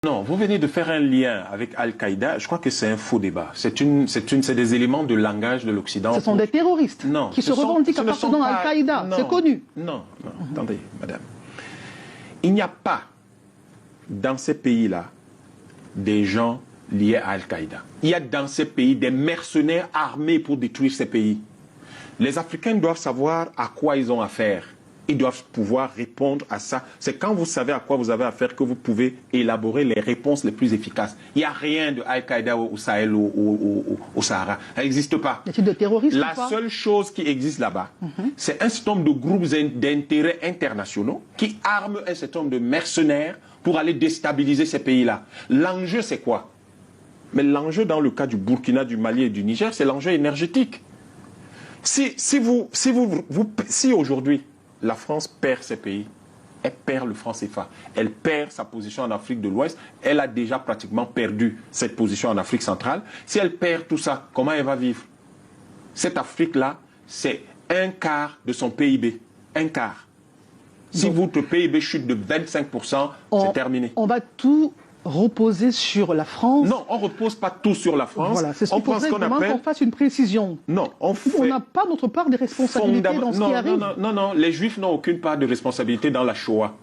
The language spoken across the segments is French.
Non, vous venez de faire un lien avec Al-Qaïda. Je crois que c'est un faux débat. C'est des éléments de langage de l'Occident. Ce sont des terroristes qui se revendiquent appartenant à Al-Qaïda. C'est connu. Non, attendez, madame. Il n'y a pas dans ces pays-là des gens liés à Al-Qaïda. Il y a dans ces pays des mercenaires armés pour détruire ces pays. Les Africains doivent savoir à quoi ils ont affaire. Ils doivent pouvoir répondre à ça. C'est quand vous savez à quoi vous avez affaire que vous pouvez élaborer les réponses les plus efficaces. Il n'y a rien de Al-Qaïda au Sahel ou au Sahara. Ça n'existe pas. De terroristes La seule chose qui existe là-bas, c'est un certain nombre de groupes d'intérêts internationaux qui arment un certain nombre de mercenaires pour aller déstabiliser ces pays-là. L'enjeu, c'est quoi? Mais l'enjeu dans le cas du Burkina, du Mali et du Niger, c'est l'enjeu énergétique. Si aujourd'hui, la France perd ses pays, elle perd le franc CFA, elle perd sa position en Afrique de l'Ouest, elle a déjà pratiquement perdu cette position en Afrique centrale. Si elle perd tout ça, comment elle va vivre? Cette Afrique-là, c'est un quart de son PIB. Un quart. Si votre PIB chute de 25%, c'est terminé. On va tout reposer sur la France. Non, on ne repose pas tout sur la France. Voilà, c'est ce qu'il faudrait vraiment qu'on fasse une précision. Non, on n'a pas notre part de responsabilité dans ce qui arrive. Non, les Juifs n'ont aucune part de responsabilité dans la Shoah.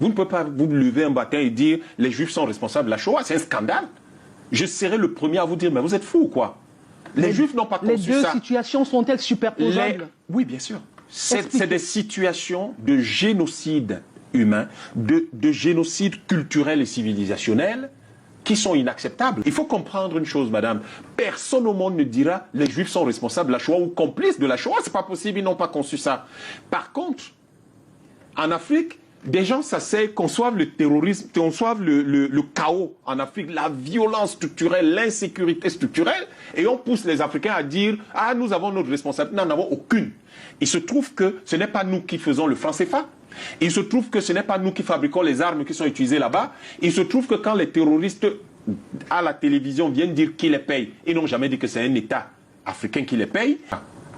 Vous ne pouvez pas vous lever un matin et dire les Juifs sont responsables de la Shoah, c'est un scandale. Je serai le premier à vous dire, mais vous êtes fous ou quoi? Les Juifs n'ont pas conçu ça. Les deux situations sont-elles superposables? Oui, bien sûr. C'est des situations de génocide humain, de génocide culturel et civilisationnel qui sont inacceptables. Il faut comprendre une chose, madame. Personne au monde ne dira les Juifs sont responsables de la Shoah ou complices de la Shoah. C'est pas possible, ils n'ont pas conçu ça. Par contre, en Afrique, des gens s'asseyent, conçoivent le terrorisme, conçoivent le chaos en Afrique, la violence structurelle, l'insécurité structurelle, et on pousse les Africains à dire « Ah, nous avons notre responsabilité. » Nous n'en avons aucune. Il se trouve que ce n'est pas nous qui faisons le franc CFA. Il se trouve que ce n'est pas nous qui fabriquons les armes qui sont utilisées là-bas. Il se trouve que quand les terroristes à la télévision viennent dire qui les paye, ils n'ont jamais dit que c'est un État africain qui les paye.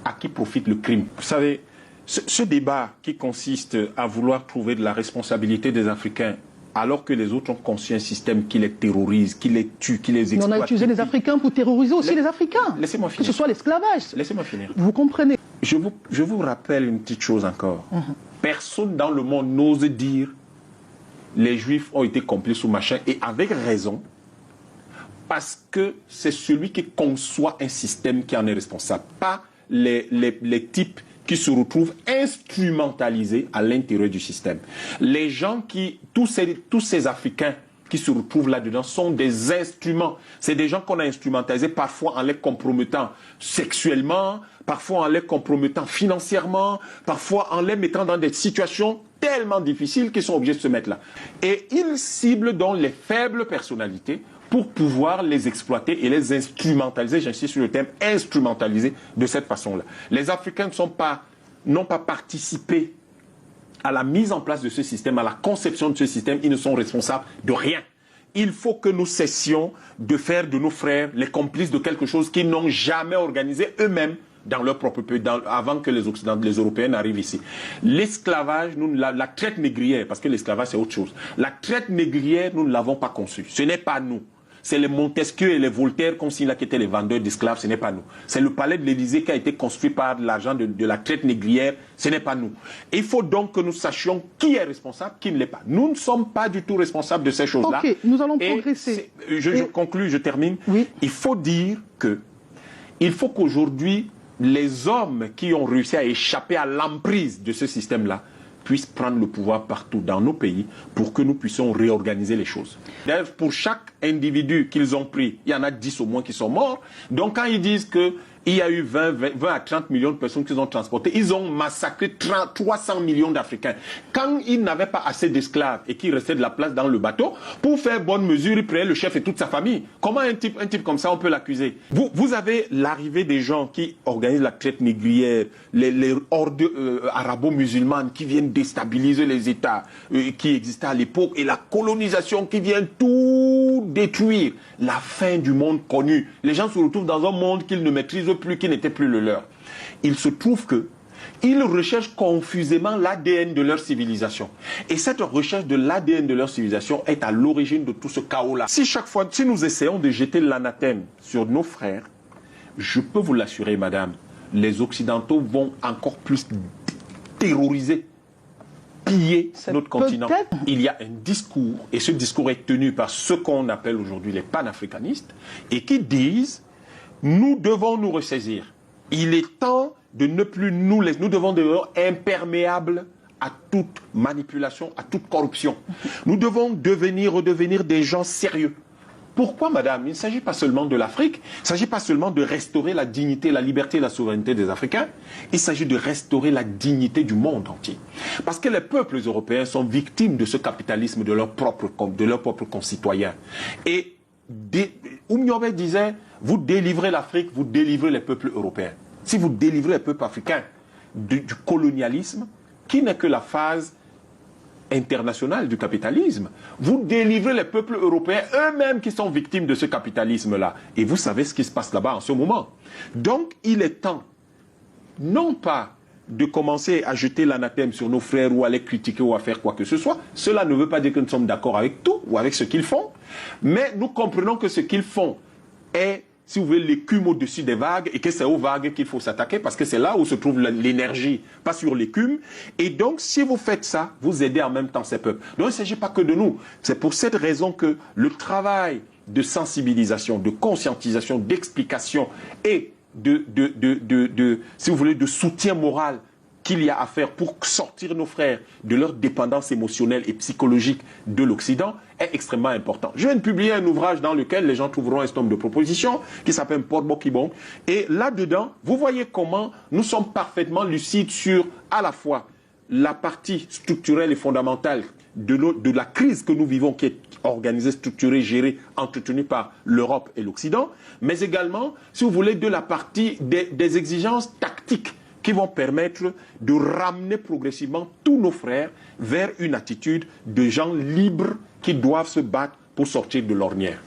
À qui profite le crime? Vous savez, ce débat qui consiste à vouloir trouver de la responsabilité des Africains alors que les autres ont conçu un système qui les terrorise, qui les tue, qui les exploite. Mais on a utilisé les Africains pour terroriser aussi les Africains. Laissez-moi finir. Que ce soit l'esclavage. Laissez-moi finir. Vous comprenez? Je vous rappelle une petite chose encore. Personne dans le monde n'ose dire les Juifs ont été complices ou machin, et avec raison, parce que c'est celui qui conçoit un système qui en est responsable, pas les types qui se retrouvent instrumentalisés à l'intérieur du système. Les gens tous ces Africains qui se retrouvent là-dedans sont des instruments. C'est des gens qu'on a instrumentalisés parfois en les compromettant sexuellement, parfois en les compromettant financièrement, parfois en les mettant dans des situations tellement difficiles qu'ils sont obligés de se mettre là. Et ils ciblent donc les faibles personnalités pour pouvoir les exploiter et les instrumentaliser, j'insiste sur le terme, instrumentaliser de cette façon-là. Les Africains n'ont pas participé à la mise en place de ce système, à la conception de ce système. Ils ne sont responsables de rien. Il faut que nous cessions de faire de nos frères les complices de quelque chose qu'ils n'ont jamais organisé eux-mêmes dans leur propre pays, avant que les Européens n'arrivent ici. L'esclavage, la traite négrière, parce que l'esclavage c'est autre chose. La traite négrière, nous ne l'avons pas conçue. Ce n'est pas nous. C'est les Montesquieu et les Voltaire, comme s'ils étaient les vendeurs d'esclaves, ce n'est pas nous. C'est le palais de l'Élysée qui a été construit par l'argent de la traite négrière, ce n'est pas nous. Il faut donc que nous sachions qui est responsable, qui ne l'est pas. Nous ne sommes pas du tout responsables de ces choses-là. Ok, nous allons progresser. Je conclue, je termine. Oui. Il faut dire que, il faut qu'aujourd'hui, les hommes qui ont réussi à échapper à l'emprise de ce système-là puissent prendre le pouvoir partout dans nos pays pour que nous puissions réorganiser les choses. D'ailleurs, pour chaque individu qu'ils ont pris, il y en a 10 au moins qui sont morts. Donc quand ils disent qu'il y a eu 20 à 30 millions de personnes qu'ils ont transportées, ils ont massacré 300 millions d'Africains. Quand ils n'avaient pas assez d'esclaves et qu'il restait de la place dans le bateau, pour faire bonne mesure, ils prenaient le chef et toute sa famille. Comment un type comme ça, on peut l'accuser? Vous avez l'arrivée des gens qui organisent la traite négrière, les hordes arabo-musulmanes qui viennent déstabiliser les États qui existaient à l'époque, et la colonisation qui vient tout détruire. La fin du monde connu. Les gens se retrouvent dans un monde qu'ils ne maîtrisent plus, qui n'était plus le leur. Il se trouve que Ils recherchent confusément l'ADN de leur civilisation. Et cette recherche de l'ADN de leur civilisation est à l'origine de tout ce chaos-là. Si chaque fois, si nous essayons de jeter l'anathème sur nos frères, je peux vous l'assurer, madame, les Occidentaux vont encore plus terroriser, piller notre continent. Il y a un discours, et ce discours est tenu par ce qu'on appelle aujourd'hui les panafricanistes, et qui disent, nous devons nous ressaisir. Il est temps de ne plus nous laisser, nous devons devenir imperméables à toute manipulation, à toute corruption. Nous devons redevenir des gens sérieux. Pourquoi, madame? Il ne s'agit pas seulement de l'Afrique, il ne s'agit pas seulement de restaurer la dignité, la liberté et la souveraineté des Africains, il s'agit de restaurer la dignité du monde entier. Parce que les peuples européens sont victimes de ce capitalisme de leurs propres concitoyens. Et Oumniobé disait, vous délivrez l'Afrique, vous délivrez les peuples européens. Si vous délivrez les peuples africains du colonialisme, qui n'est que la phase internationale du capitalisme, vous délivrez les peuples européens eux-mêmes qui sont victimes de ce capitalisme-là. Et vous savez ce qui se passe là-bas en ce moment. Donc, il est temps, non pas de commencer à jeter l'anathème sur nos frères ou à les critiquer ou à faire quoi que ce soit. Cela ne veut pas dire que nous sommes d'accord avec tout ou avec ce qu'ils font, mais nous comprenons que ce qu'ils font est, si vous voulez, l'écume au-dessus des vagues et que c'est aux vagues qu'il faut s'attaquer parce que c'est là où se trouve l'énergie, pas sur l'écume. Et donc, si vous faites ça, vous aidez en même temps ces peuples. Donc, il ne s'agit pas que de nous. C'est pour cette raison que le travail de sensibilisation, de conscientisation, d'explication et si vous voulez, de soutien moral qu'il y a à faire pour sortir nos frères de leur dépendance émotionnelle et psychologique de l'Occident est extrêmement important. Je viens de publier un ouvrage dans lequel les gens trouveront un certain nombre de propositions qui s'appelle Porbo Kibong. Et là-dedans, vous voyez comment nous sommes parfaitement lucides sur à la fois la partie structurelle et fondamentale de la crise que nous vivons, qui est organisée, structurée, gérée, entretenue par l'Europe et l'Occident, mais également, si vous voulez, de la partie des exigences tactiques qui vont permettre de ramener progressivement tous nos frères vers une attitude de gens libres qui doivent se battre pour sortir de l'ornière.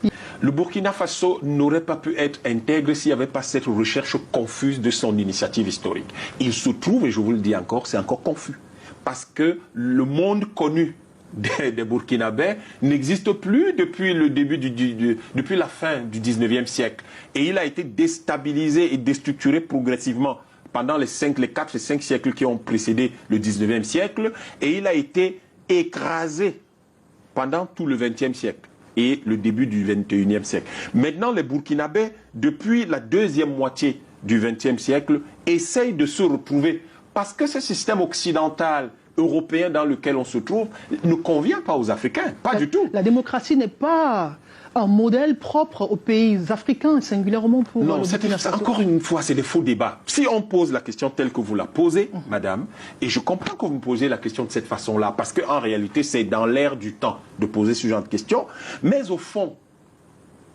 Le Burkina Faso n'aurait pas pu être intègre s'il n'y avait pas cette recherche confuse de son initiative historique. Il se trouve, et je vous le dis encore, c'est encore confus. Parce que le monde connu des Burkinabés n'existe plus depuis le début depuis la fin du 19e siècle. Et il a été déstabilisé et déstructuré progressivement pendant les 4 et 5 siècles qui ont précédé le 19e siècle, et il a été écrasé pendant tout le 20e siècle et le début du 21e siècle. Maintenant, les Burkinabés, depuis la deuxième moitié du 20e siècle, essayent de se retrouver parce que ce système occidental européen dans lequel on se trouve ne convient pas aux Africains, pas du tout. La démocratie n'est pas un modèle propre aux pays africains, singulièrement pour... Non, encore une fois, c'est des faux débats. Si on pose la question telle que vous la posez, madame, et je comprends que vous me posez la question de cette façon-là, parce qu'en réalité, c'est dans l'air du temps de poser ce genre de questions, mais au fond,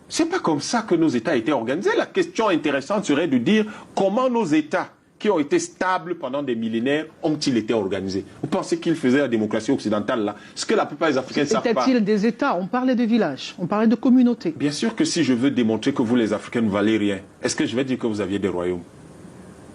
c'est pas comme ça que nos États étaient organisés. La question intéressante serait de dire comment nos États qui ont été stables pendant des millénaires ont-ils été organisés? Vous pensez qu'ils faisaient la démocratie occidentale là? Ce que la plupart des Africains ne savent pas. Était-il des États? On parlait de villages, on parlait de communautés. Bien sûr que si je veux démontrer que vous les Africains ne valez rien, est-ce que je vais dire que vous aviez des royaumes?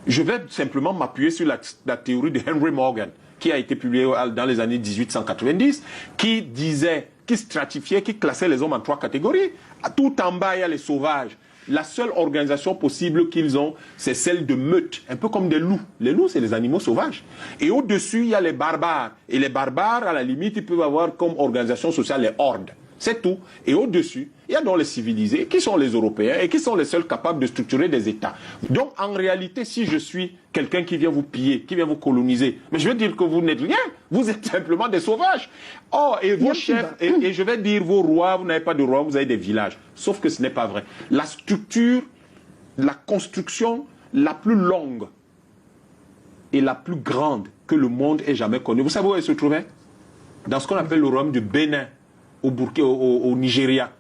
Je vais simplement m'appuyer sur la théorie de Henry Morgan, qui a été publiée dans les années 1890, qui disait, qui stratifiait, qui classait les hommes en 3 catégories. Tout en bas, il y a les sauvages. La seule organisation possible qu'ils ont, c'est celle de meute, un peu comme des loups. Les loups, c'est les animaux sauvages. Et au-dessus, il y a les barbares. Et les barbares, à la limite, ils peuvent avoir comme organisation sociale les hordes. C'est tout. Et au-dessus, il y a donc les civilisés, qui sont les Européens, et qui sont les seuls capables de structurer des États. Donc, en réalité, si je suis quelqu'un qui vient vous piller, qui vient vous coloniser, mais je veux dire que vous n'êtes rien. Vous êtes simplement des sauvages. Oh, et vos chefs, et je vais dire vos rois, vous n'avez pas de rois, vous avez des villages. Sauf que ce n'est pas vrai. La structure, la construction la plus longue et la plus grande que le monde ait jamais connue, vous savez où elle se trouvait? Dans ce qu'on appelle le royaume du Bénin, au Nigeria.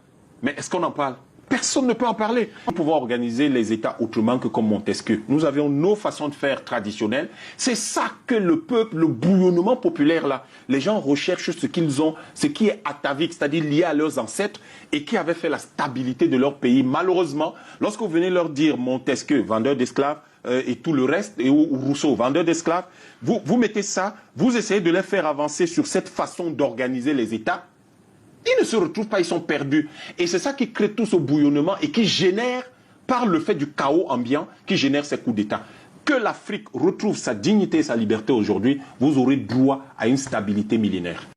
Mais est-ce qu'on en parle? Personne ne peut en parler. Nous pouvons organiser les États autrement que comme Montesquieu. Nous avions nos façons de faire traditionnelles. C'est ça que le peuple, le bouillonnement populaire là, les gens recherchent ce qu'ils ont, ce qui est atavique, c'est-à-dire lié à leurs ancêtres et qui avait fait la stabilité de leur pays. Malheureusement, lorsque vous venez leur dire Montesquieu, vendeur d'esclaves, et tout le reste, et ou Rousseau, vendeur d'esclaves, vous mettez ça, vous essayez de les faire avancer sur cette façon d'organiser les États, ils ne se retrouvent pas, ils sont perdus. Et c'est ça qui crée tout ce bouillonnement et qui génère, par le fait du chaos ambiant, qui génère ces coups d'État. Que l'Afrique retrouve sa dignité et sa liberté aujourd'hui, vous aurez droit à une stabilité millénaire.